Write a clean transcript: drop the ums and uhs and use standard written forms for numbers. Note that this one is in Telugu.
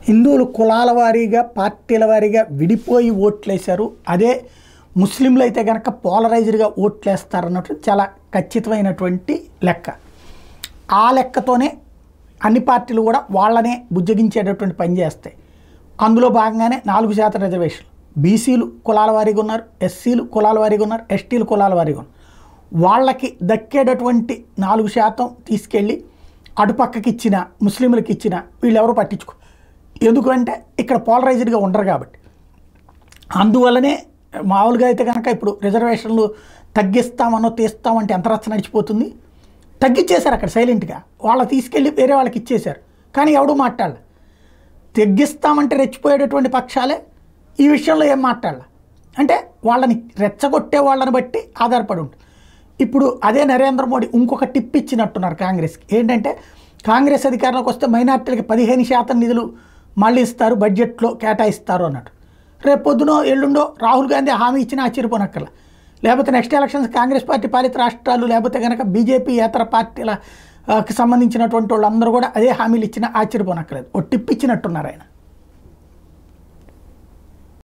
హిందువులు కులాల వారీగా పార్టీల వారీగా విడిపోయి ఓట్లేశారు. అదే ముస్లింలు అయితే కనుక పోలరైజ్డ్గా ఓట్లేస్తారన్నట్టు చాలా ఖచ్చితమైనటువంటి లెక్క. ఆ లెక్కతోనే అన్ని పార్టీలు కూడా వాళ్ళనే బుజ్జగించేటటువంటి పని చేస్తాయి. అందులో భాగంగానే 4% రిజర్వేషన్లు. బీసీలు కులాల వారీగా ఉన్నారు, ఎస్సీలు కులాల వారీగా ఉన్నారు, ఎస్టీలు కులాల వారీగా ఉన్నారు. వాళ్ళకి దక్కేటటువంటి 4% తీసుకెళ్ళి అటుపక్కకి ఇచ్చిన ముస్లింలకు ఇచ్చిన వీళ్ళెవరూ పట్టించుకో. ఎందుకంటే ఇక్కడ పోలరైజ్డ్గా ఉండరు కాబట్టి. అందువల్లనే మామూలుగా అయితే కనుక ఇప్పుడు రిజర్వేషన్లు తగ్గిస్తామనో తీస్తామంటే ఎంత రచ్చ నడిచిపోతుంది. తగ్గించేశారు అక్కడ సైలెంట్గా, వాళ్ళ తీసుకెళ్ళి వేరే వాళ్ళకి ఇచ్చేశారు. కానీ ఎవడూ మాట్లాడాలి. తగ్గిస్తామంటే రెచ్చిపోయేటటువంటి పక్షాలే ఈ విషయంలో ఏం మాట్లాడాలి అంటే వాళ్ళని రెచ్చగొట్టే వాళ్ళని బట్టి ఆధారపడి ఉంటుంది. ఇప్పుడు అదే నరేంద్ర మోడీ ఇంకొక టిప్ ఇచ్చినట్టున్నారు కాంగ్రెస్కి. ఏంటంటే కాంగ్రెస్ అధికారంలోకి వస్తే మైనార్టీలకి 15% నిధులు మళ్ళీ ఇస్తారు, బడ్జెట్లో కేటాయిస్తారు అన్నట్టు. రేపు పొద్దునో ఎల్లుండో రాహుల్ గాంధీ హామీ ఇచ్చినా ఆశ్చర్యపోనక్కర్లా. లేకపోతే నెక్స్ట్ ఎలక్షన్స్ కాంగ్రెస్ పార్టీ పాలిత రాష్ట్రాలు లేకపోతే కనుక బీజేపీ ఇతర పార్టీలకు సంబంధించినటువంటి వాళ్ళందరూ కూడా అదే హామీలు ఇచ్చినా ఆశ్చర్యపోనక్కర్లేదు. ఓ టిప్ ఇచ్చినట్టున్నారు ఆయన.